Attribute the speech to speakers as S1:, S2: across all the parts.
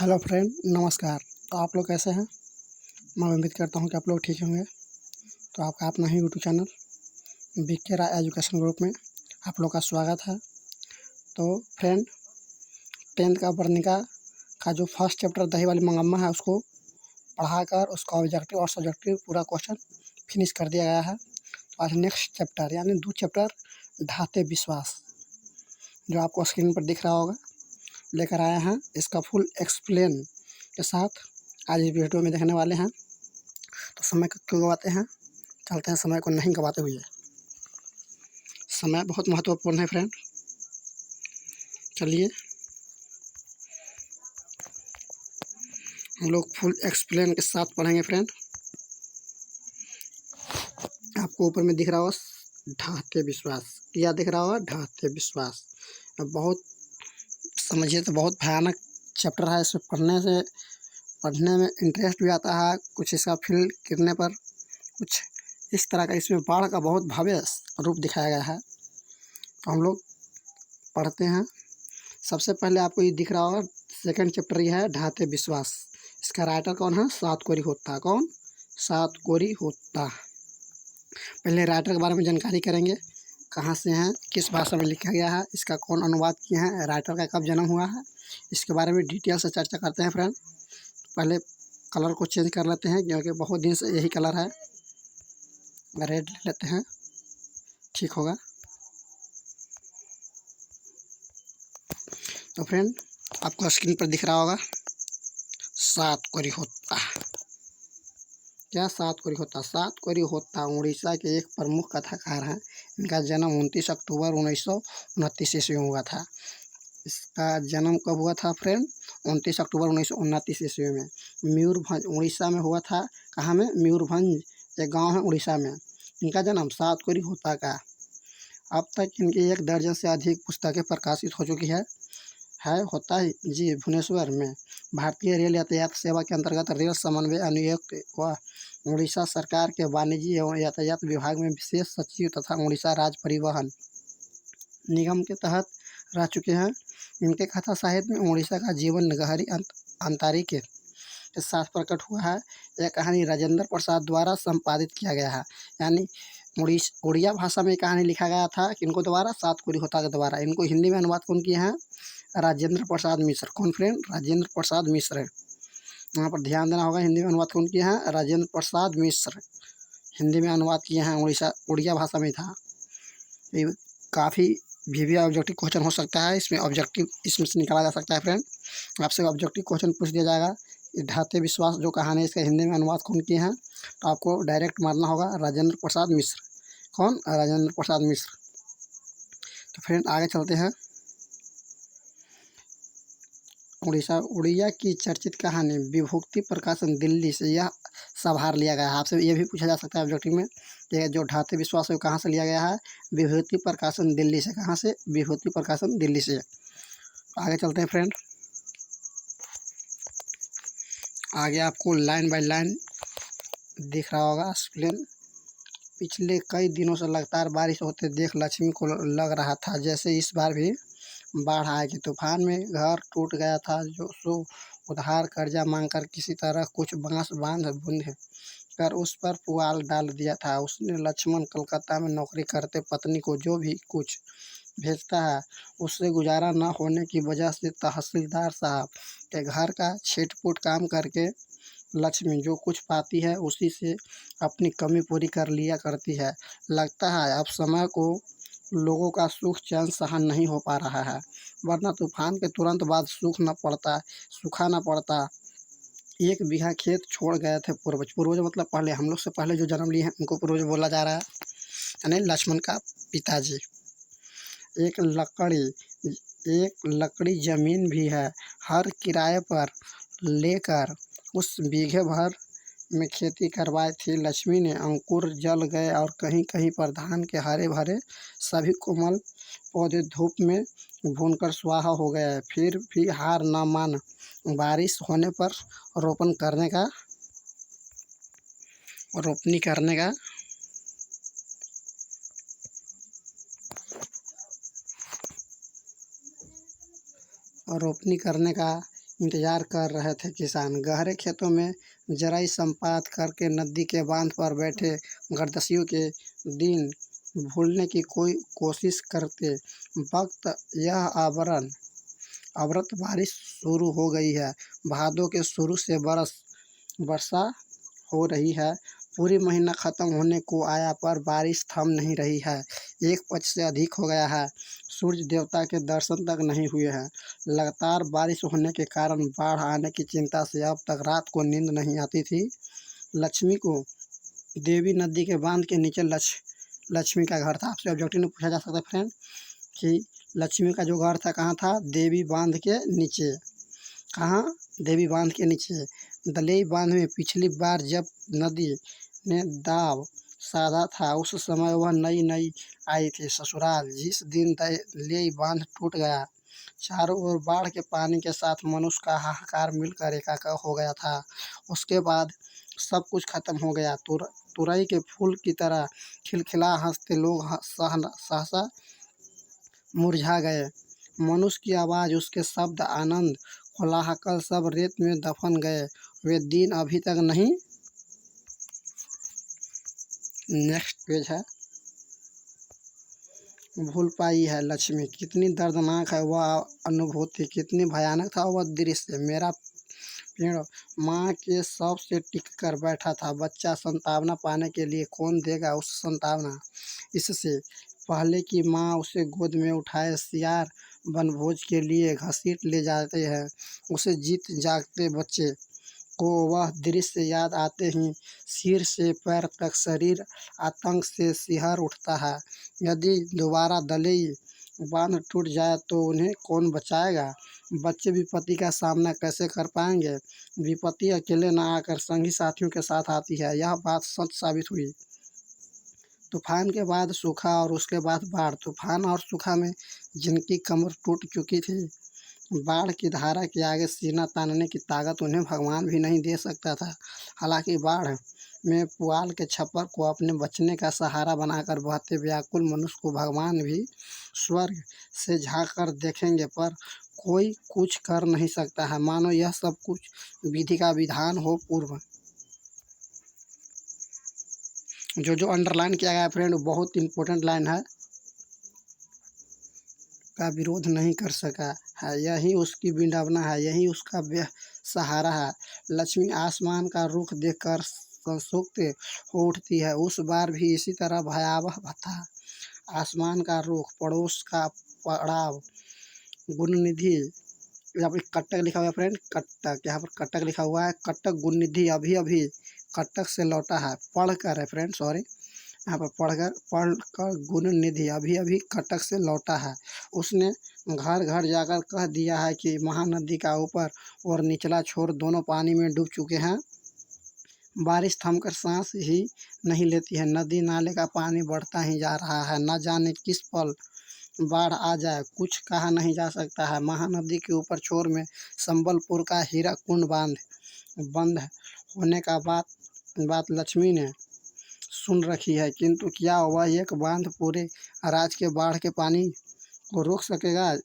S1: Hello friend, नमस्कार। तो आप लोग कैसे हैं? मैं उम्मीद करता हूं कि आप लोग ठीक होंगे। तो आपका अपना ही यूट्यूब चैनल बीके राय एजुकेशन ग्रुप में आप लोग का स्वागत है। तो फ्रेंड, 10th का वर्णिका का जो फर्स्ट चैप्टर दही वाली मंगम्मा है उसको पढ़ाकर उसका ऑब्जेक्टिव और सब्जेक्टिव पूरा क्वेश्चन फिनिश कर दिया गया है। तो आज नेक्स्ट चैप्टर यानी दूसरा चैप्टर ढाते विश्वास, जो आपको स्क्रीन पर दिख रहा होगा, लेकर आए हैं। इसका फुल एक्सप्लेन के साथ आज इस वीडियो में देखने वाले हैं। तो समय को क्यों गवाते हैं, चलते हैं समय को नहीं गवाते हुए। समय बहुत महत्वपूर्ण है फ्रेंड। चलिए हम लोग फुल एक्सप्लेन के साथ पढ़ेंगे फ्रेंड। आपको ऊपर में दिख रहा होगा ढाते विश्वास, क्या दिख रहा होगा? ढाते विश्वास। अब बहुत समझिए तो बहुत भयानक चैप्टर है। इसे पढ़ने में इंटरेस्ट भी आता है। कुछ इसका फील गिरने पर कुछ इस तरह का इसमें बाढ़ का बहुत भव्य रूप दिखाया गया है। तो हम लोग पढ़ते हैं। सबसे पहले आपको ये दिख रहा होगा सेकंड चैप्टर ये है ढाते विश्वास। इसका राइटर कौन है? सातकोरी होता। कौन? सातकोरी होता। पहले राइटर के बारे में जानकारी करेंगे, कहाँ से हैं, किस भाषा में लिखा गया है, इसका कौन अनुवाद किए हैं, राइटर का कब जन्म हुआ है, इसके बारे में डिटेल से चर्चा करते हैं फ्रेंड। पहले कलर को चेंज कर लेते हैं क्योंकि बहुत दिन से यही कलर है। रेड ले लेते हैं, ठीक होगा। तो फ्रेंड आपको स्क्रीन पर दिख रहा होगा सातकोरी होता। क्या सातकोरी होता? सातकोरी होता उड़ीसा के एक प्रमुख कथाकार हैं। इनका जन्म 29 अक्टूबर 1929 ईस्वी में हुआ था। इसका जन्म कब हुआ था फ्रेंड? 29 अक्टूबर 1929 ईस्वी में मयूरभंज उड़ीसा में हुआ था। कहाँ में? मयूरभंज एक गांव है उड़ीसा में। इनका जन्म सातकोरी होता का। अब तक इनकी 1 दर्जन से अधिक पुस्तकें प्रकाशित हो चुकी है होता है जी भुवनेश्वर में। भारतीय रेल यातायात सेवा के अंतर्गत रेल समन्वय अनुयुक्त व उड़ीसा सरकार के वाणिज्य एवं यातायात विभाग में विशेष सचिव तथा उड़ीसा राज्य परिवहन निगम के तहत रह चुके हैं। इनके कथा साहित्य में उड़ीसा का जीवन गहरी अंतारी के साथ प्रकट हुआ है। यह कहानी राजेंद्र प्रसाद द्वारा संपादित किया गया है। यानी उड़िया भाषा में कहानी लिखा गया था किनको द्वारा? सातकोरी होता के द्वारा। इनको हिंदी में अनुवाद कौन किए हैं? राजेंद्र प्रसाद मिश्र। कौन फ्रेंड? राजेंद्र प्रसाद मिश्र। यहाँ पर ध्यान देना होगा, हिंदी में अनुवाद कौन किए हैं? राजेंद्र प्रसाद मिश्र हिंदी में अनुवाद किए हैं। उड़िया भाषा में था। ये काफ़ी भी ऑब्जेक्टिव क्वेश्चन हो सकता है। इसमें ऑब्जेक्टिव इसमें से निकाला जा सकता है फ्रेंड। आपसे ऑब्जेक्टिव क्वेश्चन पूछ दिया जाएगा, ढाते विश्वास जो कहानी है इसका हिंदी में अनुवाद कौन किए हैं? तो आपको डायरेक्ट मारना होगा राजेंद्र प्रसाद मिश्र। कौन? राजेंद्र प्रसाद मिश्र। तो फ्रेंड आगे चलते हैं। उड़िया की चर्चित कहानी विभूति प्रकाशन दिल्ली से यह संभार लिया गया है। आपसे ये भी पूछा जा सकता है ऑब्जेक्टिव में, ये जो ढाते विश्वास है कहाँ से लिया गया है? विभूति प्रकाशन दिल्ली से। कहाँ से? विभूति प्रकाशन दिल्ली से। आगे चलते हैं फ्रेंड। आगे आपको लाइन बाय लाइन दिख रहा होगा एक्सप्लेन। पिछले कई दिनों से लगातार बारिश होते देख लक्ष्मी को लग रहा था जैसे इस बार भी बाढ़ आएगी। तूफान में घर टूट गया था सो उधार कर्जा मांगकर किसी तरह कुछ बांस बांध बूंद कर उस पर पुआल डाल दिया था उसने। लक्ष्मण कलकत्ता में नौकरी करते पत्नी को जो भी कुछ भेजता है उससे गुजारा न होने की वजह से तहसीलदार साहब के घर का छिटपुट काम करके लक्ष्मी जो कुछ पाती है उसी से अपनी कमी पूरी कर लिया करती है। लगता है अब समय को लोगों का सुख चैन सहन नहीं हो पा रहा है, वरना तूफान के तुरंत बाद सूखा न पड़ता। 1 बीघा खेत छोड़ गए थे पूर्वज। पूर्वज मतलब पहले, हम लोग से पहले जो जन्म लिए हैं उनको पूर्वज बोला जा रहा है, यानी लक्ष्मण का पिताजी। एक लकड़ी जमीन भी है, हर किराए पर लेकर उस बीघे भर में खेती करवाई थी। लक्ष्मी ने अंकुर जल गए और कहीं कहीं पर धान के हरे भरे सभी कोमल पौधे धूप में भूनकर स्वाहा हो गए। फिर भी हार न मान बारिश होने पर रोपनी करने का इंतजार कर रहे थे किसान। गहरे खेतों में जराई संपात करके नदी के बांध पर बैठे गर्दशियों के दिन भूलने की कोई कोशिश करते वक्त यह अविरत बारिश शुरू हो गई है। भादों के शुरू से वर्षा हो रही है। पूरी महीना ख़त्म होने को आया पर बारिश थम नहीं रही है। एक पक्ष से अधिक हो गया है। सूर्य देवता के दर्शन तक नहीं हुए हैं। लगातार बारिश होने के कारण बाढ़ आने की चिंता से अब तक रात को नींद नहीं आती थी। लक्ष्मी को देवी नदी के बांध के नीचे लक्ष्मी का घर था। आपसे ऑब्जेक्टिव में पूछा जा सकता है फ्रेंड कि लक्ष्मी का जो घर था कहाँ था? देवी बांध के नीचे। कहाँ? देवी बांध के नीचे। दलेई बांध में पिछली बार जब नदी ने दाव साधा था उस समय वह नई आई थी ससुराल। जिस दिन दलेई बांध टूट गया, चारों ओर बाढ़ के पानी के साथ मनुष्य का हाहाकार मिलकर एकाकार हो गया था। उसके बाद सब कुछ खत्म हो गया। तुरई के फूल की तरह खिलखिला हंसते लोग सहसा मुरझा गए। मनुष्य की आवाज़, उसके शब्द, आनंद, कोलाहल सब रेत में दफन गए। वे दिन अभी तक नहीं। नेक्स्ट पेज है। भूल पाई है लक्ष्मी। कितनी दर्दनाक है वह अनुभूति, कितनी भयानक था वह दृश्य। मेरा पेड़ माँ के शव से टिक कर बैठा था। बच्चा संतावना पाने के लिए कौन देगा उस संतावना? इससे पहले कि माँ उसे गोद में उठाए सियार वनभोज के लिए घसीट ले जाते हैं, उसे जीत जागते बच्चे को वह दृश्य याद आते ही सिर से पैर तक शरीर आतंक से सिहर उठता है। यदि दोबारा दलेई बांध टूट जाए तो उन्हें कौन बचाएगा? बच्चे विपत्ति का सामना कैसे कर पाएंगे? विपत्ति अकेले न आकर संगी साथियों के साथ आती है। यह बात सच साबित हुई। तूफान के बाद सूखा और उसके बाद बाढ़। तूफान और सूखा में जिनकी कमर टूट चुकी थी, बाढ़ की धारा के आगे सीना तानने की ताकत उन्हें भगवान भी नहीं दे सकता था। हालांकि बाढ़ में पुआल के छप्पर को अपने बचने का सहारा बनाकर बहते व्याकुल मनुष्य को भगवान भी स्वर्ग से झांक कर देखेंगे, पर कोई कुछ कर नहीं सकता है, मानो यह सब कुछ विधि का विधान हो। पूर्व जो अंडरलाइन किया गया फ्रेंड, बहुत इंपॉर्टेंट लाइन है। का विरोध नहीं कर सका है, यही उसकी विडंबना है, यही उसका सहारा है। लक्ष्मी आसमान का रुख देखकर संतुष्ट हो उठती है। उस बार भी इसी तरह भयावह था। आसमान का रुख, पड़ोस का पड़ाव, गुणनिधि। यहाँ पर कटक लिखा हुआ है फ्रेंड, कटक। यहाँ पर कटक लिखा हुआ है। कटक गुणनिधि अभी अभी कटक से लौटा है। पढ़कर है फ्रेंड, सॉरी। यहाँ पर पढ़कर गुणनिधि अभी अभी कटक से लौटा है। उसने घर घर जाकर कह दिया है कि महानदी का ऊपर और निचला छोर दोनों पानी में डूब चुके हैं। बारिश थमकर सांस ही नहीं लेती है। नदी नाले का पानी बढ़ता ही जा रहा है। न जाने किस पल बाढ़ आ जाए, कुछ कहा नहीं जा सकता है। महानदी के ऊपर छोर में संबलपुर का हीराकुंड बांध बंद होने का बात लक्ष्मी ने सुन रखी है, किंतु क्या वह एक बांध पूरे राज्य के बाढ़ के पानी को रोक सकेगा?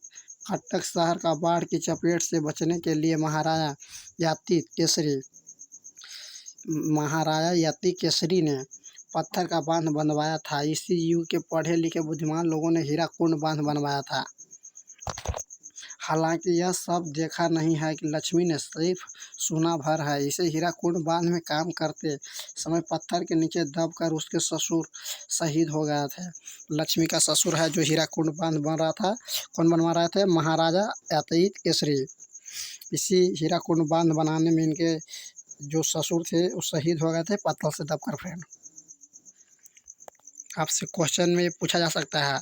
S1: कटक शहर का बाढ़ की चपेट से बचने के लिए महाराजा यति केसरी ने पत्थर का बांध बनवाया था। इसी युग के पढ़े लिखे बुद्धिमान लोगों ने हीराकुंड बांध बनवाया था। हालांकि यह सब देखा नहीं है कि लक्ष्मी ने सिर्फ सुना भर है। इसे हीराकुंड बांध में काम करते समय पत्थर के नीचे दबकर उसके ससुर शहीद हो गए थे। लक्ष्मी का ससुर है जो हीराकुंड बांध बन रहा था। कौन बनवा रहे थे? महाराजा यति केसरी। इसी हीराकुंड बांध बनाने में इनके जो ससुर थे वो शहीद हो गए थे पत्थर से दबकर। फ्रेंड, आपसे क्वेश्चन में पूछा जा सकता है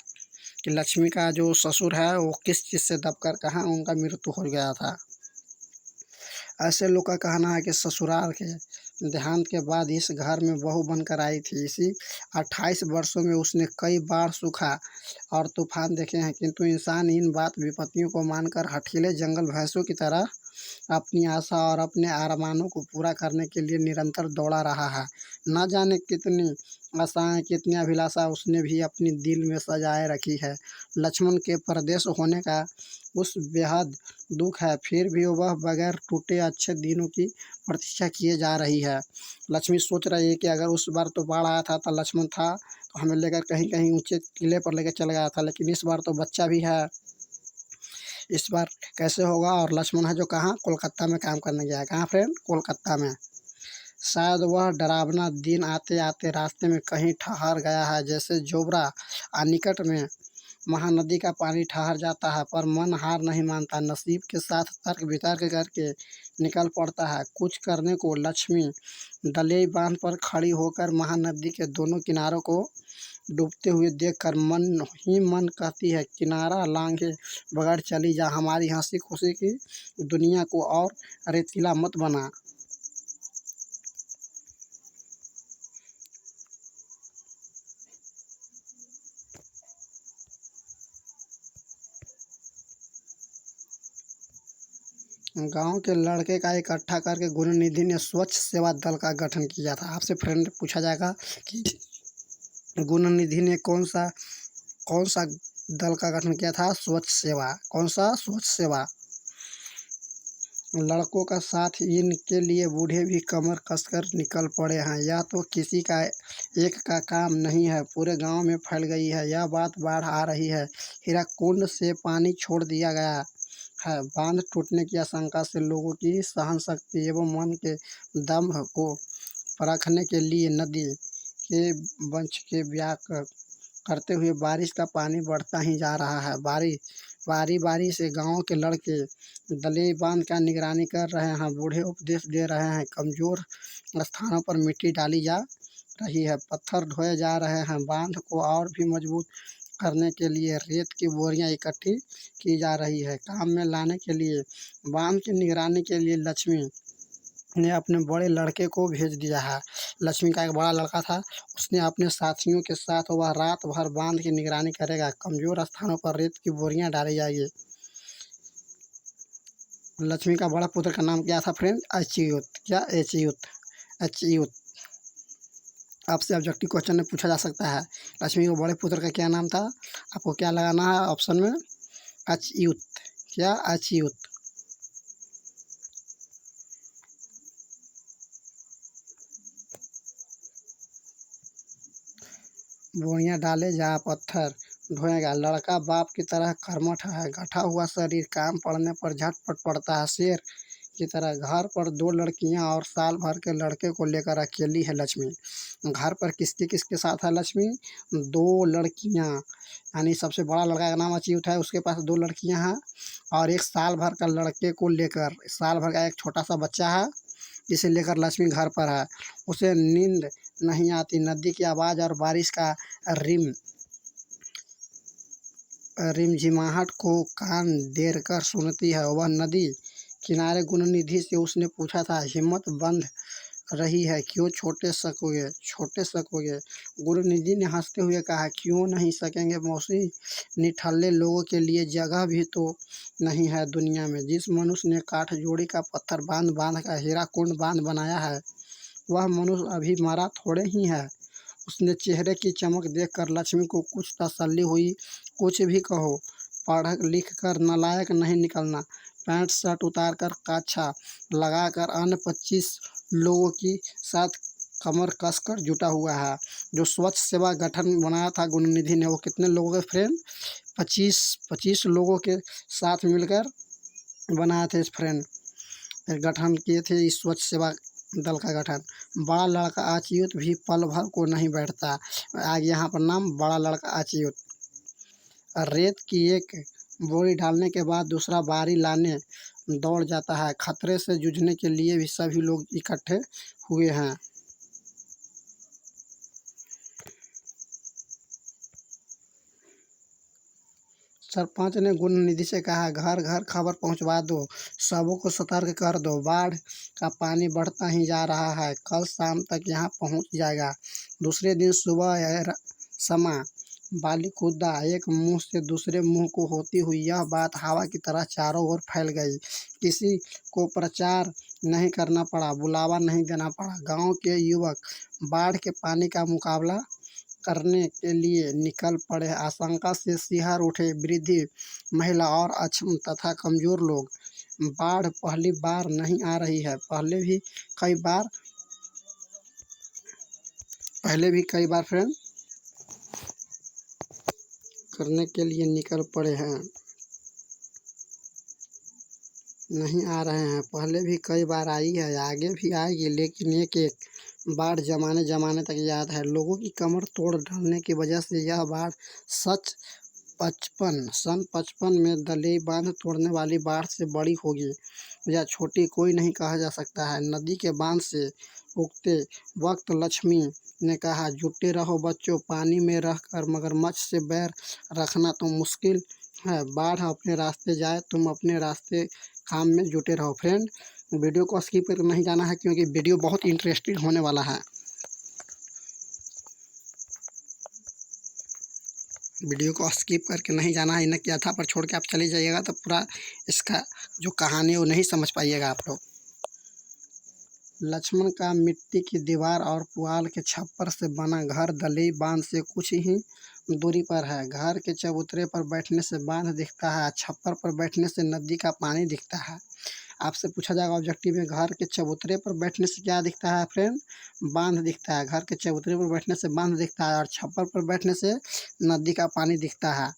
S1: कि लक्ष्मी का जो ससुर है वो किस चीज़ से दबकर कहाँ उनका मृत्यु हो गया था। ऐसे लोग का कहना है कि ससुराल के देहांत के बाद इस घर में बहू बनकर आई थी। इसी 28 वर्षों में उसने कई बार सूखा और तूफान देखे हैं, किंतु इंसान इन विपत्तियों को मानकर हठीले जंगल भैंसों की तरह अपनी आशा और अपने अरमानों को पूरा करने के लिए निरंतर दौड़ा रहा है। न जाने कितनी आशाएं, कितनी अभिलाषा उसने भी अपनी दिल में सजाए रखी है। लक्ष्मण के परदेश होने का उस बेहद दुख है, फिर भी वह बगैर टूटे अच्छे दिनों की प्रतीक्षा किए जा रही है। लक्ष्मी सोच रही है कि अगर उस बार तो बाढ़ आया था तो लक्ष्मण था तो हमें लेकर कहीं कहीं ऊंचे किले पर लेकर चला गया था, लेकिन इस बार तो बच्चा भी है, इस बार कैसे होगा। और लक्ष्मण है जो कहाँ, कोलकाता में काम करने गया है। कहाँ फ्रेंड, कोलकाता में। शायद वह डरावना दिन आते आते रास्ते में कहीं ठहर गया है, जैसे जोबरा निकट में महानदी का पानी ठहर जाता है, पर मन हार नहीं मानता, नसीब के साथ तर्क वितर्क करके निकल पड़ता है कुछ करने को। लक्ष्मी दलेई बांध पर खड़ी होकर महानदी के दोनों किनारों को डूबते हुए देखकर मन ही मन कहती है, किनारा लांघे बगैर चली जा, हमारी हंसी खुशी की दुनिया को और रेतीला मत बना। गांव के लड़के का इकट्ठा करके गुरुनिधि ने स्वच्छ सेवा दल का गठन किया था। आपसे फ्रेंड पूछा जाएगा कि गुरुनिधि ने कौन सा दल का गठन किया था। स्वच्छ सेवा। कौन सा, स्वच्छ सेवा। लड़कों का साथ इनके लिए बूढ़े भी कमर कसकर निकल पड़े हैं। यह तो किसी का एक का काम नहीं है, पूरे गांव में फैल गई है यह बात। बाढ़ आ रही है, हीराकुंड से पानी छोड़ दिया गया है, बांध टूटने की आशंका से लोगों की सहन शक्ति एवं मन के दम्भ को परखने के लिए नदी के बंच के व्याक करते हुए बारिश का पानी बढ़ता ही जा रहा है। बारी बारी से गांव के लड़के दले बांध का निगरानी कर रहे हैं, बूढ़े उपदेश दे रहे हैं, कमजोर स्थानों पर मिट्टी डाली जा रही है, पत्थर ढोए जा रहे हैं, बांध को और भी मजबूत करने के लिए रेत की बोरियां इकट्ठी की जा रही है। काम में लाने के लिए बांध की निगरानी के लिए लक्ष्मी ने अपने बड़े लड़के को भेज दिया है। लक्ष्मी का एक बड़ा लड़का था, उसने अपने साथियों के साथ वह रात भर बांध की निगरानी करेगा, कमजोर स्थानों पर रेत की बोरियां डाली जाएगी। लक्ष्मी का बड़ा पुत्र का नाम क्या था फ्रेंड, अच्युत। क्या, अच्युत, अच्युत। आपसे ऑब्जेक्टिव क्वेश्चन में पूछा जा सकता है लक्ष्मी के बड़े पुत्र का क्या नाम था। आपको क्या लगाना है ऑप्शन में, अच्युत। क्या, अच्युत। बोरियां डाले जा, पत्थर ढोएगा, लड़का बाप की तरह कर्मठ है, गठा हुआ शरीर, काम पड़ने पर झटपट पड़ता है, शेर की तरह। घर पर 2 लड़कियां और साल भर के लड़के को लेकर अकेली है लक्ष्मी। घर पर किसके किसके साथ है लक्ष्मी, 2 लड़कियां, यानी सबसे बड़ा लड़का का नाम अच्युत है, उसके पास 2 लड़कियां हैं और एक साल भर का लड़के को लेकर, साल भर का एक छोटा सा बच्चा है, इसे लेकर लक्ष्मी घर पर है। उसे नींद नहीं आती, नदी की आवाज़ और बारिश का रिम रिमझिमाहट को कान देर कर सुनती है। वह नदी किनारे गुरुनिधि से उसने पूछा था, हिम्मत बंध रही है, क्यों छोटे सकोगे, छोटे सकोगे। गुरुनिधि ने हंसते हुए कहा, क्यों नहीं सकेंगे मौसी, निठल्ले लोगों के लिए जगह भी तो नहीं है दुनिया में। जिस मनुष्य ने काठ जोड़ी का पत्थर बांध बांध का हीराकुंड बांध बनाया है, वह मनुष्य अभी मरा थोड़े ही है। उसने चेहरे की चमक देखकर लक्ष्मी को कुछ तसल्ली हुई। कुछ भी कहो, पढ़ लिख कर नालायक नहीं निकलना। पैंट शर्ट उतार कर काछा लगाकर अन्य 25 लोगों की साथ कमर कसकर जुटा हुआ है। जो स्वच्छ सेवा गठन बनाया था गुरुनिधि ने, वो कितने लोगों के फ्रेंड, 25 लोगों के साथ मिलकर बनाए थे फ्रेंड, गठन किए थे इस स्वच्छ सेवा दल का गठन। बड़ा लड़का अच्युत भी पल भर को नहीं बैठता। आगे यहाँ पर नाम, बड़ा लड़का अच्युत। रेत की एक बोरी डालने के बाद दूसरा बारी लाने दौड़ जाता है। खतरे से जूझने के लिए भी सभी लोग इकट्ठे हुए हैं। सरपंच ने गुरुनिधि से कहा, घर घर खबर पहुंचवा दो, सबों को सतर्क कर दो, बाढ़ का पानी बढ़ता ही जा रहा है, कल शाम तक यहाँ पहुंच जाएगा। दूसरे दिन सुबह समा बाली कूदा, एक मुंह से दूसरे मुंह को होती हुई यह बात हवा की तरह चारों ओर फैल गई। किसी को प्रचार नहीं करना पड़ा, बुलावा नहीं देना पड़ा। गांव के युवक बाढ़ के पानी का मुकाबला करने के लिए निकल पड़े। आशंका से शिहर उठे वृद्ध, महिला और अक्षम तथा कमजोर लोग। बाढ़ पहली बार नहीं आ रही है, पहले भी कई बार फ्रेंड करने के लिए निकल पड़े हैं, नहीं आ रहे हैं। पहले भी कई बार आई है, आगे भी आएगी, लेकिन एक एक बाढ़ जमाने जमाने तक याद है। लोगों की कमर तोड़ डालने की वजह से यह बाढ़ सन 55 में दलेई बांध तोड़ने वाली बाढ़ से बड़ी होगी या छोटी कोई नहीं कहा जा सकता है। नदी के बांध से उगते वक्त लक्ष्मी ने कहा, जुटे रहो बच्चों, पानी में रहकर मगरमच्छ से बैर रखना तो मुश्किल है। बाढ़ अपने रास्ते जाए, तुम अपने रास्ते काम में जुटे रहो। फ्रेंड, वीडियो को स्किप कर नहीं जाना है, क्योंकि वीडियो बहुत इंटरेस्टिंग होने वाला है। वीडियो को स्किप करके नहीं जाना है, इन्हें क्या था पर छोड़ के आप चले जाइएगा तो पूरा इसका जो कहानी है वो नहीं समझ पाइएगा आप लोग। लक्ष्मण का मिट्टी की दीवार और पुआल के छप्पर से बना घर दलेई बांध से कुछ ही दूरी पर है। घर के चबूतरे पर बैठने से बांध दिखता है, छप्पर पर बैठने से नदी का पानी दिखता है। आपसे पूछा जाएगा ऑब्जेक्टिव में, घर के चबूतरे पर बैठने से क्या दिखता है फ्रेंड? बांध दिखता है। घर के चबूतरे पर बैठने से बांध दिखता है और छप्पर पर बैठने से नदी का पानी दिखता है।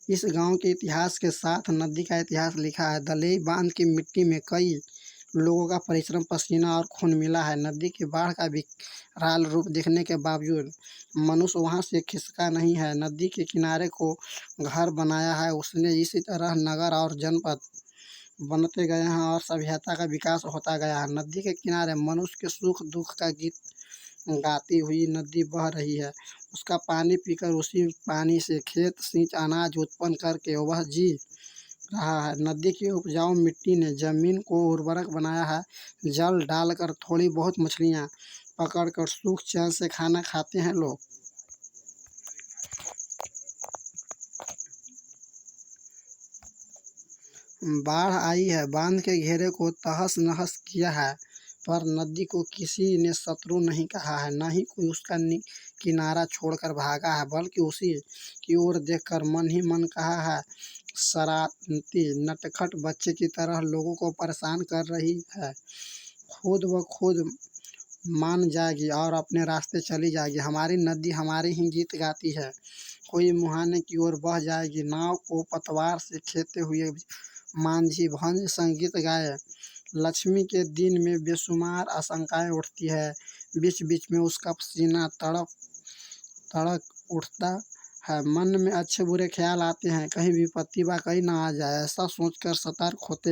S1: इस गांव के इतिहास के साथ नदी का इतिहास लिखा है। दलेई बांध की मिट्टी में कई लोगों का परिश्रम, पसीना और खून मिला है। नदी की बाढ़ का विकराल रूप देखने के बावजूद मनुष्य वहां से खिसका नहीं है। नदी के किनारे को घर बनाया है उसने। इसी तरह नगर और जनपद बनते गए हैं और सभ्यता का विकास होता गया है। नदी के किनारे मनुष्य के सुख दुख का गीत गाती हुई नदी बह रही है। उसका पानी पीकर, उसी पानी से खेत सींच अनाज उत्पन्न करके वह जी रहा है। नदी की उपजाऊ मिट्टी ने जमीन को उर्वरक बनाया है। जल डालकर थोड़ी बहुत मछलियाँ पकड़कर सुख चैन से खाना खाते हैं लोग। बाढ़ आई है, बांध के घेरे को तहस नहस किया है, पर नदी को किसी ने शत्रु नहीं कहा है, न ही कोई उसका किनारा छोड़कर भागा है, बल्कि उसी की ओर देखकर मन ही मन कहा है, शरारती नटखट बच्चे की तरह लोगों को परेशान कर रही है। खुद व खुद मान जाएगी और अपने रास्ते चली जाएगी। हमारी नदी हमारी ही गीत गाती है। कोई मुहाने की ओर बह जाएगी। नाव को पतवार से खेते हुए मांझी भंज संगीत गाए। लक्ष्मी के दिन में बेशुमार आशंकाएं उठती है। बीच बीच में उसका पसीना तड़प तड़क उठता है। मन में अच्छे बुरे ख्याल आते हैं, कहीं विपत्ति व कहीं ना आ जाए। ऐसा सोचकर सतर्क होते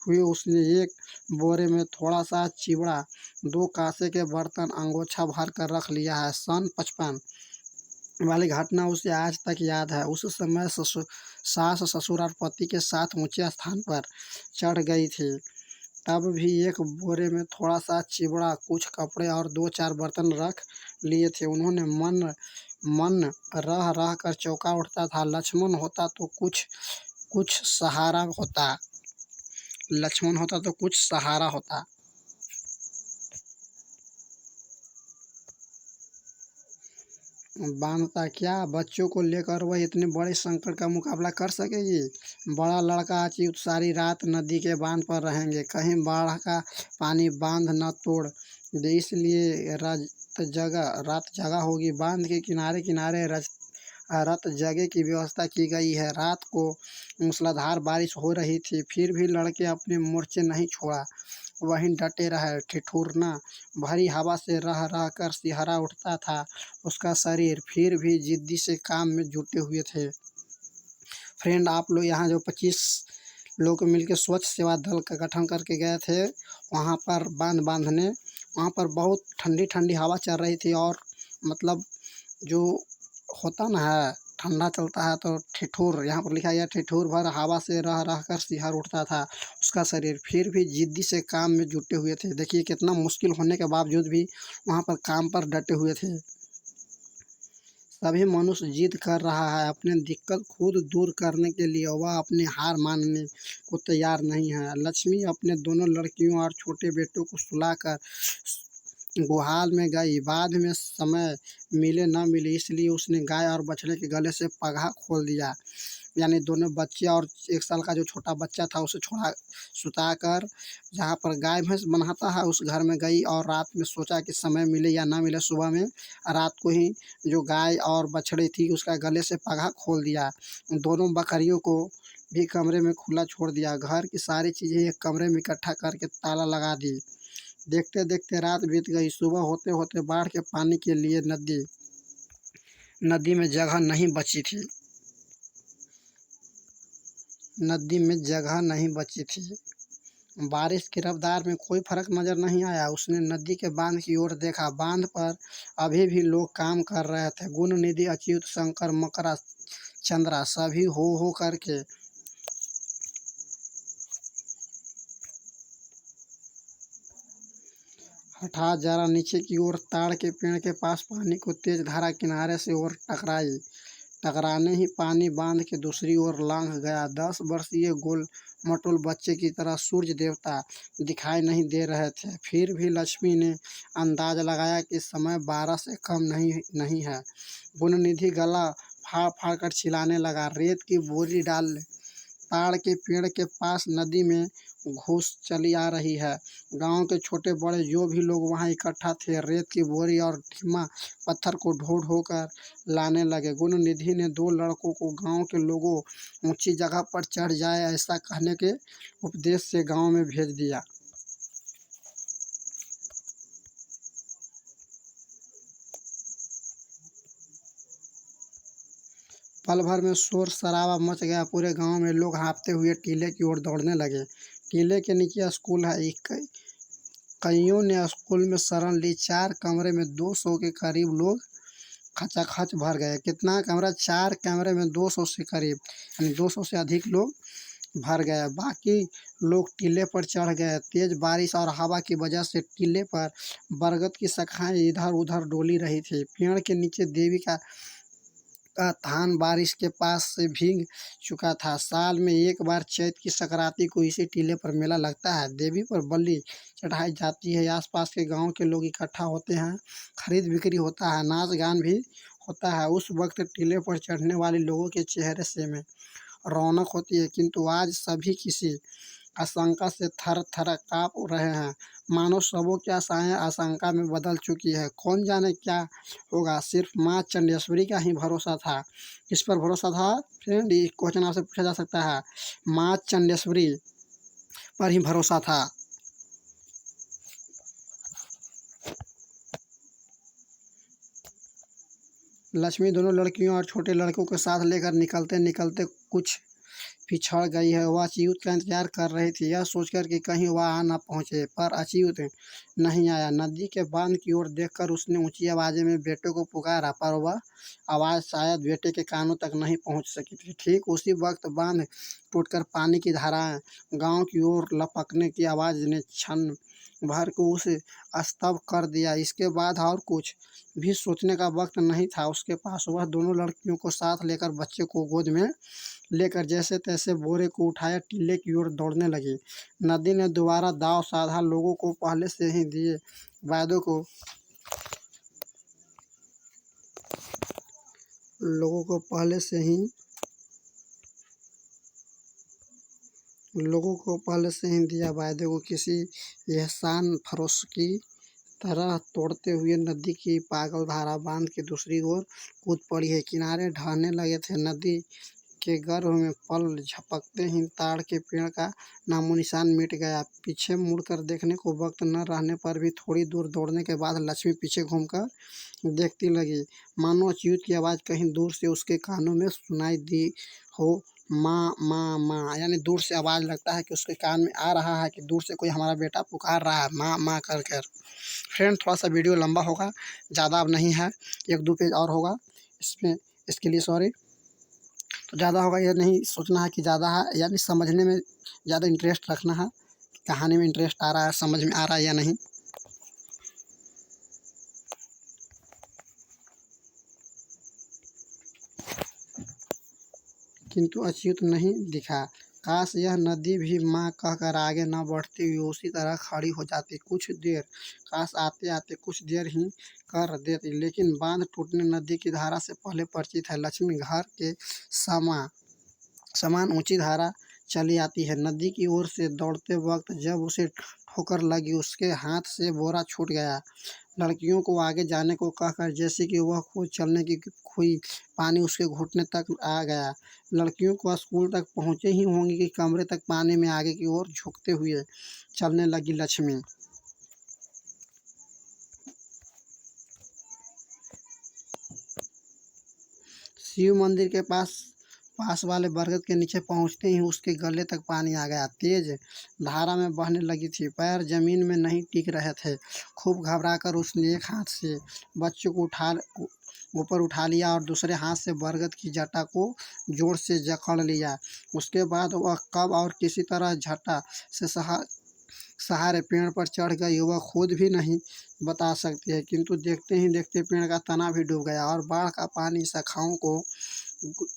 S1: हुए उसने एक बोरे में थोड़ा सा चिवड़ा, 2 कांसे के बर्तन अंगोछा भर कर रख लिया है। सन 55 वाली घटना उसे आज तक याद है। उस समय सास ससुर और पति के साथ ऊंचे स्थान पर चढ़ गई थी। तब भी एक बोरे में थोड़ा सा चिवड़ा, कुछ कपड़े और 2-4 बर्तन रख लिए थे। उन्होंने मन रह रह कर चौंका उठता था। लक्ष्मण होता तो कुछ सहारा होता। लक्ष्मण होता तो कुछ सहारा होता। बांधता क्या, बच्चों को लेकर वह इतने बड़े संकट का मुकाबला कर सकेगी? बड़ा लड़का अच्युत सारी रात नदी के बांध पर रहेंगे, कहीं बाढ़ का पानी बांध न तोड़ दे, इसलिए रात जगह होगी। बांध के किनारे किनारे रत जगह की व्यवस्था की गई है। रात को मूसलाधार बारिश हो रही थी, फिर भी लड़के अपने मोर्चे नहीं छोड़ा, वहीं डटे रहे। ठिठुरना भरी हवा से रह रह कर सिहरा उठता था उसका शरीर, फिर भी जिद्दी से काम में जुटे हुए थे। फ्रेंड, आप लोग यहाँ जो 25 लोग मिलकर स्वच्छ सेवा दल का गठन करके गए थे वहाँ पर बांध बांधने, वहाँ पर बहुत ठंडी ठंडी हवा चल रही थी और मतलब जो होता ना है, ठंडा चलता है तो ठिठुर, यहाँ पर लिखा गया ठिठुर भर हवा से रह रह कर सिहर उठता था उसका शरीर, फिर भी जिद्दी से काम में जुटे हुए थे। देखिए कितना मुश्किल होने के बावजूद भी वहाँ पर काम पर डटे हुए थे। सभी मनुष्य जिद कर रहा है अपने दिक्कत खुद दूर करने के लिए, वह अपनी हार मानने को तैयार नहीं है। लक्ष्मी अपने दोनों लड़कियों और छोटे बेटों को सुलाकर गुहाल में गई। बाद में समय मिले न मिले इसलिए उसने गाय और बछड़े के गले से पगहा खोल दिया। यानी दोनों बच्चे और 1 साल का जो छोटा बच्चा था उसे सुता कर जहाँ पर गाय भैंस बन्हाता है उस घर में गई और रात में सोचा कि समय मिले या ना मिले सुबह में रात को ही जो गाय और बछड़ी थी उसका गले से पगहा खोल दिया। दोनों बकरियों को भी कमरे में खुला छोड़ दिया। घर की सारी चीज़ें एक कमरे में इकट्ठा करके ताला लगा दी। देखते देखते रात बीत गई। सुबह होते होते बाढ़ के पानी के लिए नदी में जगह नहीं बची थी। नदी में जगह नहीं बची थी। बारिश की रफ्तार में कोई फर्क नजर नहीं आया। उसने नदी के बांध की ओर देखा। बांध पर अभी भी लोग काम कर रहे थे। गुण निधि, अच्युत, शंकर, मकरा, चंद्रा सभी हो करके हठात जरा नीचे की ओर ताड़ के पेड़ के पास पानी को तेज धारा किनारे से ओर टकराई। टकराने ही पानी बांध के दूसरी ओर लांघ गया। 10 वर्षीय गोल मटोल बच्चे की तरह सूर्य देवता दिखाई नहीं दे रहे थे। फिर भी लक्ष्मी ने अंदाज लगाया कि समय 12 से कम नहीं है। गुणनिधि गला फाड़ फाड़ कर चिल्लाने लगा, रेत की बोरी डाल ताड़ के पेड़ के पास नदी में घुस चली आ रही है। गांव के छोटे बड़े जो भी लोग वहां इकट्ठा थे रेत की बोरी और ढीमा पत्थर को ढो ढो कर लाने लगे। गुणनिधि ने 2 लड़कों को गांव के लोगों ऊंची जगह पर चढ़ जाए ऐसा कहने के उपदेश से गांव में भेज दिया। पल भर में शोर शराबा मच गया। पूरे गांव में लोग हाँफते हुए टीले की ओर दौड़ने लगे। टीले के नीचे स्कूल है। कईयों ने स्कूल में शरण ली। 4 कमरे में 200 के करीब लोग खचाखच भर गए। कितना कमरा? 4 कमरे में 200 से करीब, यानी 200 से अधिक लोग भर गए। बाकी लोग टीले पर चढ़ गए। तेज बारिश और हवा की वजह से टीले पर बरगद की शाखाएं इधर उधर डोली रही थी। पेड़ के नीचे देवी का थान बारिश के पास से भीग चुका था। साल में एक बार चैत की संक्रांति को इसी टीले पर मेला लगता है। देवी पर बलि चढ़ाई जाती है। आसपास के गांव के लोग इकट्ठा होते हैं। खरीद बिक्री होता है। नाच गान भी होता है। उस वक्त टीले पर चढ़ने वाले लोगों के चेहरे से में रौनक होती है, किंतु आज सभी किसी आशंका से थर थर काँप रहे हैं। मानो सबों की आशाएं आशंका में बदल चुकी है। कौन जाने क्या होगा। सिर्फ माँ चंडेश्वरी का ही भरोसा था। किस पर भरोसा था फ्रेंड? ये क्वेश्चन आपसे पूछा जा सकता है। माँ चंडेश्वरी पर ही भरोसा था। लक्ष्मी दोनों लड़कियों और छोटे लड़कों के साथ लेकर निकलते निकलते कुछ पिछड़ गई है। वह अच्युत का इंतजार कर रही थी, यह सोचकर कि कहीं वह आ न पहुंचे, पर अच्युत नहीं आया। नदी के बांध की ओर देखकर उसने ऊंची आवाज में बेटे को पुकारा, पर वह आवाज शायद बेटे के कानों तक नहीं पहुंच सकी थी। ठीक उसी वक्त बांध टूटकर पानी की धाराएं गांव की ओर लपकने की आवाज ने क्षण भर को उसे स्तब्ध कर दिया। इसके बाद और कुछ भी सोचने का वक्त नहीं था उसके पास। वह दोनों लड़कियों को साथ लेकर बच्चे को गोद में लेकर जैसे तैसे बोरे को उठाया टीले की ओर दौड़ने लगी। नदी ने दोबारा दांव साधा। लोगों को पहले से ही दिए वादों को लोगों को पहले से ही लोगों को पहले से ही दिया वादे को किसी एहसान फरोश की तरह तोड़ते हुए नदी की पागल धारा बांध के दूसरी ओर कूद पड़ी है। किनारे ढहने लगे थे। नदी के गर्भ में पल झपकते ही ताड़ के पेड़ का नामो निशान मिट गया। पीछे मुड़कर देखने को वक्त न रहने पर भी थोड़ी दूर दौड़ने के बाद लक्ष्मी पीछे घूमकर देखती लगी, मानो अच्युत की आवाज़ कहीं दूर से उसके कानों में सुनाई दी हो। माँ माँ माँ, यानी दूर से आवाज़ लगता है कि उसके कान में आ रहा है कि दूर से कोई हमारा बेटा पुकार रहा है माँ माँ कर कर। फ्रेंड थोड़ा सा वीडियो लंबा होगा, ज़्यादा अब नहीं है, 1-2 पेज और होगा इसमें, इसके लिए सॉरी। तो ज़्यादा होगा ये नहीं सोचना है कि ज़्यादा है, यानी समझने में ज़्यादा इंटरेस्ट रखना है। कहानी में इंटरेस्ट आ रहा है, समझ में आ रहा है या नहीं। किंतु अच्युत नहीं दिखा। काश यह नदी भी माँ कहकर आगे न बढ़ती हुई उसी तरह खड़ी हो जाती कुछ देर। काश आते आते कुछ देर ही कर देती, लेकिन बांध टूटने नदी की धारा से पहले परिचित है। लक्ष्मी घर के समान ऊंची धारा चली आती है। नदी की ओर से दौड़ते वक्त जब उसे ठोकर लगी, उसके हाथ से बोरा छूट गया। लड़कियों को आगे जाने को कहकर जैसे कि वह खुद चलने की हुई, पानी उसके घुटने तक आ गया। लड़कियों को स्कूल तक पहुंचे ही होंगे कि कमरे तक पानी में आगे की ओर झुकते हुए चलने लगी लक्ष्मी। शिव मंदिर के पास वाले बरगद के नीचे पहुंचते ही उसके गले तक पानी आ गया। तेज धारा में बहने लगी थी, पैर जमीन में नहीं टिक रहे थे। खूब घबराकर उसने एक हाथ से बच्चों को ऊपर उठा लिया और दूसरे हाथ से बरगद की जटा को जोर से जकड़ लिया। उसके बाद वह कब और किसी तरह जटा से सहारे पेड़ पर चढ़ गई, वह खुद भी नहीं बता सकती है। किंतु देखते ही देखते पेड़ का तना भी डूब गया और बाढ़ का पानी शाखाओं को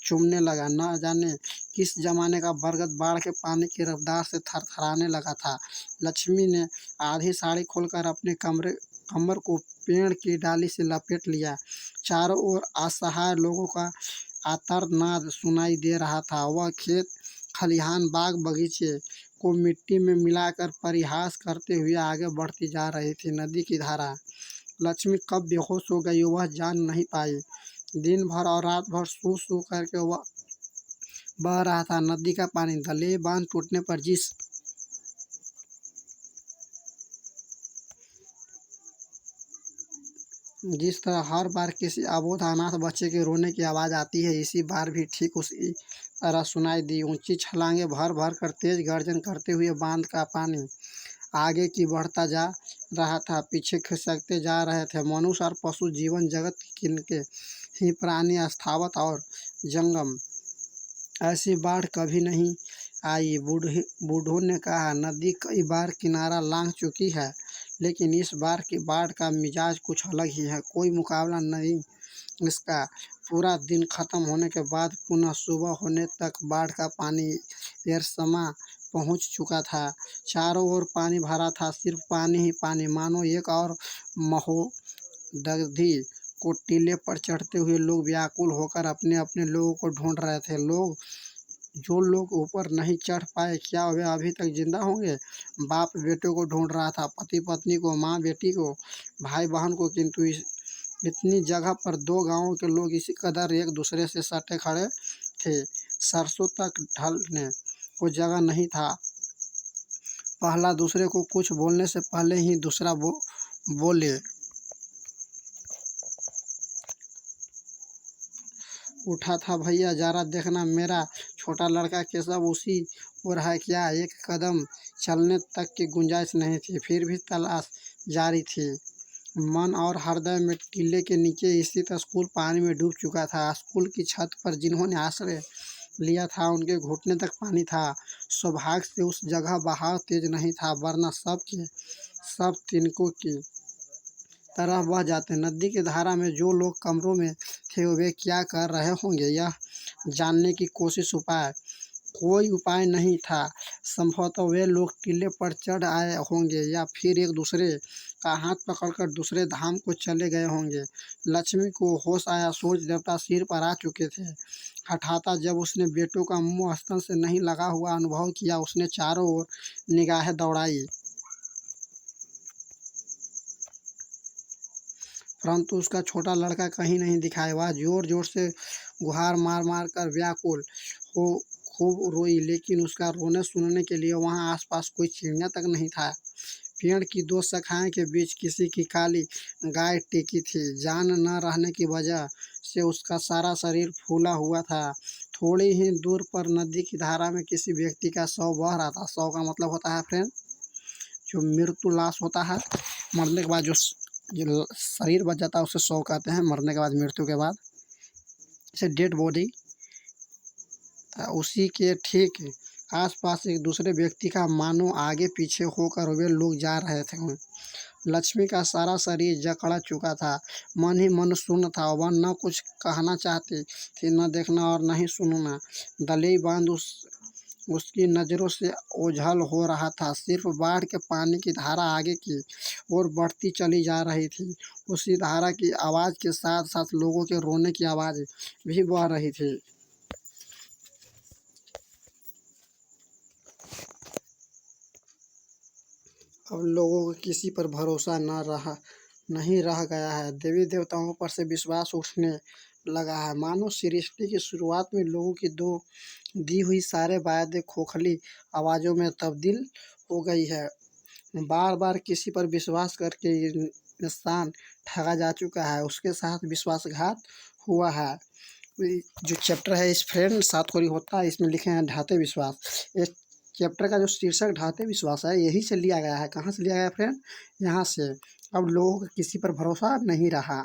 S1: चूमने लगा। न जाने किस जमाने का बरगद बाढ़ के पानी की रफ्तार से थरथराने लगा था। लक्ष्मी ने आधी साड़ी खोलकर अपने कमर को पेड़ की डाली से लपेट लिया। चारों ओर असहाय लोगों का आर्तनाद सुनाई दे रहा था। वह खेत खलिहान बाग बगीचे को मिट्टी में मिलाकर परिहास करते हुए आगे बढ़ती जा रही थी। नदी की धारा लक्ष्मी कब बेहोश हो गई वह जान नहीं पाई। दिन भर और रात भर सू सू करके वह बह रहा था। नदी का पानी दले बांध टूटने पर जिस तरह हर बार किसी अबोध अनाथ बच्चे के रोने की आवाज़ आती है, इसी बार भी ठीक उसी तरह सुनाई दी। ऊंची छलांगे भर भर कर तेज गर्जन करते हुए बांध का पानी आगे की बढ़ता जा रहा था, पीछे खिसकते जा रहे थे। मनुष्य और पशु जीवन जगत किनके ही प्राणी स्थावत और जंगम ऐसी बाढ़ कभी नहीं आई। बूढ़ों ने कहा, नदी कई बार किनारा लांघ चुकी है, लेकिन इस बार की बाढ़ का मिजाज कुछ अलग ही है, कोई मुकाबला नहीं इसका। पूरा दिन खत्म होने के बाद पुनः सुबह होने तक बाढ़ का पानी एरसमा पहुंच चुका था। चारों ओर पानी भरा था, सिर्फ पानी ही पानी। मानो एक और महोदधि को टीले पर चढ़ते हुए लोग व्याकुल होकर अपने अपने लोगों को ढूंढ रहे थे। जो लोग ऊपर नहीं चढ़ पाए, क्या वे अभी तक जिंदा होंगे? बाप बेटों को ढूंढ रहा था, पति पत्नी को, माँ बेटी को, भाई बहन को। किंतु इतनी जगह पर दो गांवों के लोग इसी कदर एक दूसरे से सटे खड़े थे, सरसों तक ढलने को जगह नहीं था। पहला दूसरे को कुछ बोलने से पहले ही दूसरा बोले उठा था, भैया जरा देखना, मेरा छोटा लड़का केशव उसी ओर है क्या? एक कदम चलने तक की गुंजाइश नहीं थी, फिर भी तलाश जारी थी। मन और हृदय में टीले के नीचे स्थित स्कूल पानी में डूब चुका था। स्कूल की छत पर जिन्होंने आश्रय लिया था, उनके घुटने तक पानी था। सौभाग्य से उस जगह बहाव तेज नहीं था, वरना सब के सब तिनकों की तरह बह जाते। नदी की धारा में जो लोग कमरों में थे, वे क्या कर रहे होंगे, यह जानने की कोई उपाय नहीं था। संभवतः वे लोग टीले पर चढ़ आए होंगे या फिर एक दूसरे का हाथ पकड़कर दूसरे धाम को चले गए होंगे। लक्ष्मी को होश आया, सूरज देवता सिर पर आ चुके थे। हठाता जब उसने बेटों का मुंह स्तन से नहीं लगा हुआ अनुभव किया, उसने चारों ओर निगाहें दौड़ाई, परंतु उसका छोटा लड़का कहीं नहीं दिखाई। वह जोर जोर से गुहार मार मार कर व्याकुल हो खूब रोई, लेकिन उसका रोने सुनने के लिए वहां आसपास कोई चिड़िया तक नहीं था। पेड़ की दो शाखाएं के बीच किसी की काली गाय टेकी थी। जान न रहने की वजह से उसका सारा शरीर फूला हुआ था। थोड़ी ही दूर पर नदी की धारा में किसी व्यक्ति का शव बह रहा था। शव का मतलब होता है फ्रेंड, जो मृत्यु लाश होता है, मरने के बाद जो शरीर बच जाता है उसे शव कहते हैं। मरने के बाद, मृत्यु के बाद, इसे डेड बॉडी। उसी के ठीक आसपास एक दूसरे व्यक्ति का मानो आगे पीछे होकर वे लोग जा रहे थे। लक्ष्मी का सारा शरीर जकड़ा चुका था, मन ही मन शून्य था। वह न कुछ कहना चाहती थी, न देखना और न ही सुनना। दलेई बांध उसकी नज़रों से ओझल हो रहा था। सिर्फ बाढ़ के पानी की धारा आगे की ओर बढ़ती चली जा रही थी। उसी धारा की आवाज़ के साथ-साथ लोगों के रोने की आवाज़ भी बह रही थी। अब लोगों को किसी पर भरोसा नहीं रह गया है। देवी देवताओं पर से विश्वास उठने लगा है। मानो सृष्टि की शुरुआत में लोगों की दी हुई सारे वायदे खोखली आवाज़ों में तब्दील हो गई है। बार बार किसी पर विश्वास करके इंसान ठगा जा चुका है, उसके साथ विश्वासघात हुआ है। जो चैप्टर है इस फ्रेंड सात कोरी होता है, इसमें लिखे हैं ढाते विश्वास। इस चैप्टर का जो शीर्षक ढाते विश्वास है यही से लिया गया है। कहाँ से लिया गया फ्रेंड? यहाँ से। अब लोगों का किसी पर भरोसा नहीं रहा,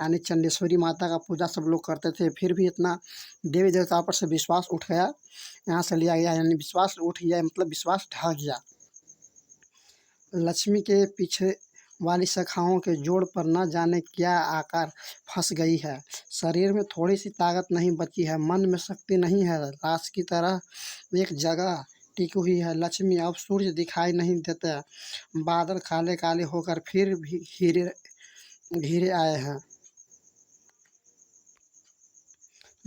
S1: यानी चंडेश्वरी माता का पूजा सब लोग करते थे, फिर भी इतना देवी देवताओं पर से विश्वास उठ गया। यहाँ से लिया गया, यानी विश्वास उठ गया मतलब विश्वास ढह गया। लक्ष्मी के पीछे वाली शाखाओं के जोड़ पर न जाने क्या आकर फंस गई है। शरीर में थोड़ी सी ताकत नहीं बची है, मन में शक्ति नहीं है, लाश की तरह एक जगह टिकी हुई है लक्ष्मी। अब सूर्य दिखाई नहीं देता, बादल काले काले होकर फिर भी घिरे घिरे आए हैं।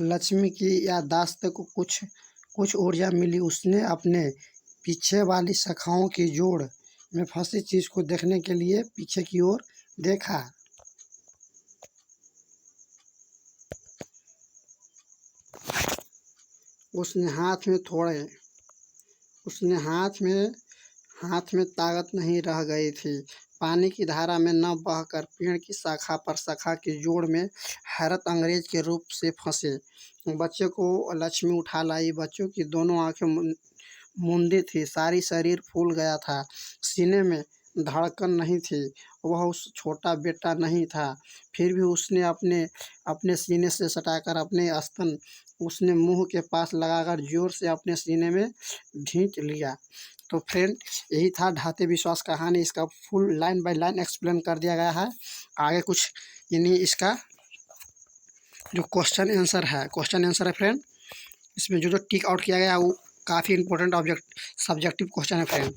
S1: लक्ष्मी की याददाश्त को कुछ ऊर्जा मिली। उसने अपने पीछे वाली शाखाओं की जोड़ में फंसी चीज को देखने के लिए पीछे की ओर देखा। उसने हाथ में ताकत नहीं रह गई थी। पानी की धारा में न बहकर पेड़ की शाखा पर शाखा की जोड़ में हैरत अंग्रेज के रूप से फंसे। बच्चे को लक्ष्मी उठा लाई। बच्चों की दोनों आंखें मूंदी थी, सारी शरीर फूल गया था, सीने में धड़कन नहीं थी। वह उस छोटा बेटा नहीं था, फिर भी उसने अपने अपने सीने से सटाकर अपने स्तन उसने मुंह के पास लगाकर जोर से अपने सीने में खींच लिया। तो फ्रेंड यही था ढाते विश्वास कहानी। इसका full line by line explain कर दिया गया है। आगे कुछ यानी इसका जो क्वेश्चन आंसर है फ्रेंड, इसमें जो टिक आउट किया गया है वो काफ़ी इंपॉर्टेंट सब्जेक्टिव क्वेश्चन है फ्रेंड।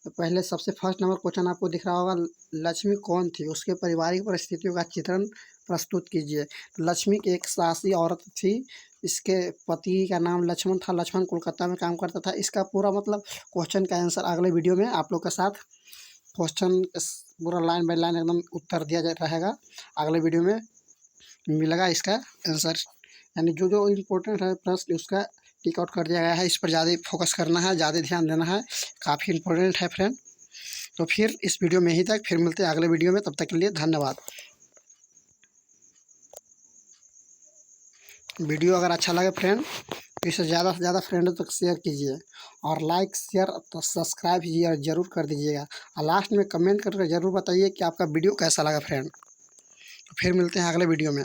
S1: तो पहले सबसे फर्स्ट नंबर क्वेश्चन आपको दिख रहा होगा, लक्ष्मी कौन थी, उसके पारिवारिक परिस्थितियों का चित्रण प्रस्तुत कीजिए। लक्ष्मी की एक साहसी औरत थी। इसके पति का नाम लक्ष्मण था। लक्ष्मण कोलकाता में काम करता था। इसका पूरा मतलब क्वेश्चन का आंसर अगले वीडियो में आप लोग के साथ क्वेश्चन पूरा लाइन बाय लाइन एकदम उत्तर दिया रहेगा। अगले वीडियो में मिलेगा इसका आंसर, यानी जो जो इम्पोर्टेंट है प्रश्न उसका टिक आउट कर दिया गया है। इस पर ज़्यादा फोकस करना है, ज़्यादा ध्यान देना है, काफ़ी इम्पोर्टेंट है फ्रेंड। तो फिर इस वीडियो में ही तक, फिर मिलते हैं अगले वीडियो में। तब तक के लिए धन्यवाद। वीडियो अगर अच्छा लगे फ्रेंड तो इसे ज़्यादा से ज़्यादा फ्रेंडों तक शेयर कीजिए, और लाइक शेयर तो सब्सक्राइब ज़रूर कर दीजिएगा, और लास्ट में कमेंट करके ज़रूर बताइए कि आपका वीडियो कैसा लगा फ्रेंड। तो फिर मिलते हैं अगले वीडियो में।